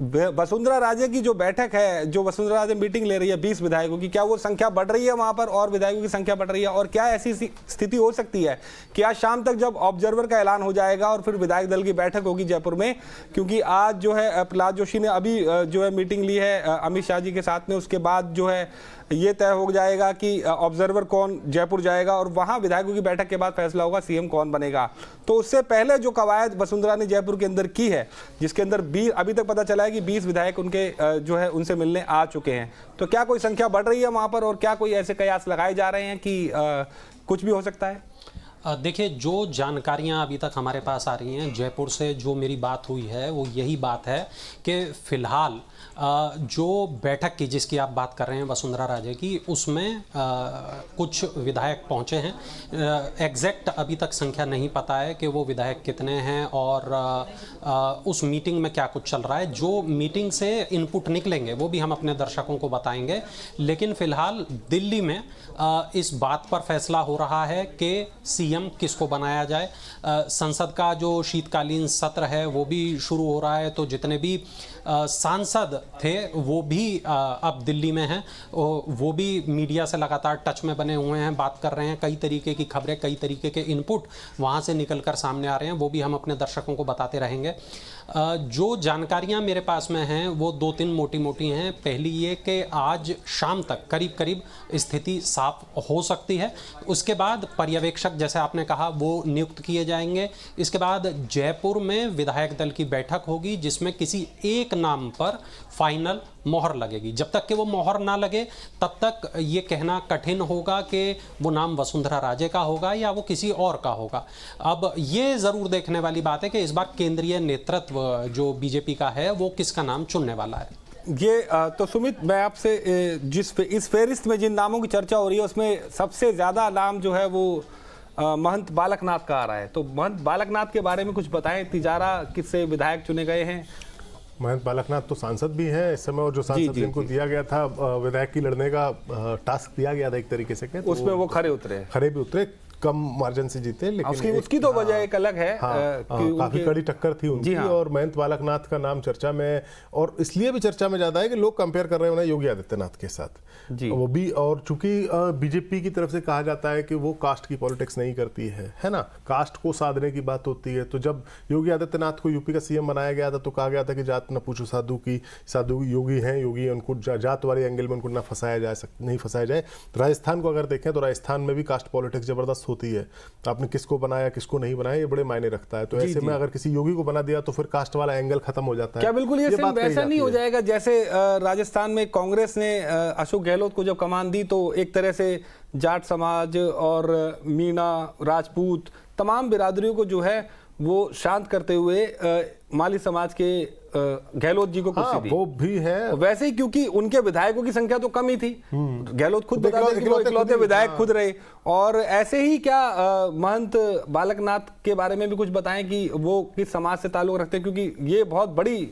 वसुंधरा राजे की जो बैठक है, जो वसुंधरा राजे मीटिंग ले रही है 20 विधायकों की, क्या वो संख्या बढ़ रही है वहां पर और विधायकों की संख्या बढ़ रही है? और क्या ऐसी स्थिति हो सकती है कि आज शाम तक जब ऑब्जर्वर का ऐलान हो जाएगा और फिर विधायक दल की बैठक होगी जयपुर में, क्योंकि आज जो है प्रहलाद जोशी ने अभी जो है मीटिंग ली है अमित शाह जी के साथ में, उसके बाद जो है ये तय हो जाएगा कि ऑब्जर्वर कौन जयपुर जाएगा और वहां विधायकों की बैठक के बाद फैसला होगा सीएम कौन बनेगा। तो उससे पहले जो कवायद वसुंधरा ने जयपुर के अंदर की है, जिसके अंदर 20 अभी तक पता चला है कि 20 विधायक उनके जो है उनसे मिलने आ चुके हैं, तो क्या कोई संख्या बढ़ रही है वहां पर और क्या कोई ऐसे कयास लगाए जा रहे हैं कि कुछ भी हो सकता है? देखिए, जो जानकारियां अभी तक हमारे पास आ रही हैं जयपुर से, जो मेरी बात हुई है वो यही बात है कि फिलहाल जो बैठक की जिसकी आप बात कर रहे हैं वसुंधरा राजे की, उसमें कुछ विधायक पहुंचे हैं। एग्जैक्ट अभी तक संख्या नहीं पता है कि वो विधायक कितने हैं और उस मीटिंग में क्या कुछ चल रहा है। जो मीटिंग से इनपुट निकलेंगे वो भी हम अपने दर्शकों को बताएंगे, लेकिन फिलहाल दिल्ली में इस बात पर फैसला हो रहा है कि सीएम किसको बनाया जाए। संसद का जो शीतकालीन सत्र है वो भी शुरू हो रहा है, तो जितने भी सांसद थे वो भी अब दिल्ली में हैं, वो भी मीडिया से लगातार टच में बने हुए हैं, बात कर रहे हैं। कई तरीके की खबरें, कई तरीके के इनपुट वहाँ से निकल कर सामने आ रहे हैं, वो भी हम अपने दर्शकों को बताते रहेंगे। जो जानकारियाँ मेरे पास में हैं वो 2-3 मोटी मोटी हैं। पहली ये कि आज शाम तक करीब करीब स्थिति साफ हो सकती है। उसके बाद पर्यवेक्षक, जैसे आपने कहा, वो नियुक्त किए जाएंगे। इसके बाद जयपुर में विधायक दल की बैठक होगी जिसमें किसी एक नाम पर फाइनल मोहर लगेगी। जब तक कि वो मोहर ना लगे तब तक ये कहना कठिन होगा कि वो नाम वसुंधरा राजे का होगा या वो किसी और का होगा। अब ये ज़रूर देखने वाली बात है कि इस बार केंद्रीय नेतृत्व जो बीजेपी का है वो किसका नाम चुनने वाला है। ये तो सुमित, मैं आपसे इस फेरिस्त में जिन नामों की चर्चा हो रही है उसमें सबसे ज़्यादा नाम जो है वो महंत बालकनाथ का आ रहा है। तो महंत बालकनाथ के बारे में कुछ बताएं, तिजारा किससे विधायक चुने गए हैं? महंत बालकनाथ तो सांसद भी हैं इस समय, और जो सांसद जिनको दिया गया था विधायक की लड़ने का टास्क दिया गया था एक तरीके से, तो उसमें वो खरे भी उतरे, कम मार्जिन से जीते, लेकिन उसकी तो वजह एक अलग है। काफी कड़ी टक्कर थी उनकी। और महंत बालकनाथ का नाम चर्चा में, और इसलिए भी चर्चा में ज्यादा है कि लोग कंपेयर कर रहे हैं उन्हें योगी आदित्यनाथ के साथ वो भी। और चूंकि बीजेपी की तरफ से कहा जाता है कि वो कास्ट की पॉलिटिक्स नहीं करती है ना, कास्ट को साधने की बात होती है। तो जब योगी आदित्यनाथ को यूपी का सीएम बनाया गया था तो कहा गया था कि जात न पूछो साधु की, साधु योगी हैं, योगी, उनको जात वाले एंगल में उनको नहीं फंसाया जाए। राजस्थान को अगर देखें तो राजस्थान में भी कास्ट पॉलिटिक्स जबरदस्त होती है। तो आपने किसको बनाया किसको नहीं बनाया ये बड़े मायने रखता है। तो ऐसे में अगर किसी योगी को बना दिया तो फिर कास्ट वाला एंगल खत्म हो जाता है। क्या बिल्कुल ये सेम वैसा नहीं हो जाएगा जैसे राजस्थान में कांग्रेस ने अशोक गहलोत को जब कमान दी तो एक तरह से जाट समाज और मीणा, राजपूत, तमाम बिरादरियों को जो है वो शांत करते हुए माली समाज के गहलोत जी को कुर्सी दी। वो भी है वैसे ही, क्योंकि उनके विधायकों की संख्या तो कम ही थी। गहलोत खुद बताते हैं कि वो इकलौते विधायक खुद रहे। और ऐसे ही क्या महंत बालकनाथ के बारे में भी कुछ बताएं कि वो किस समाज से ताल्लुक रखते हैं, क्योंकि ये बहुत बड़ी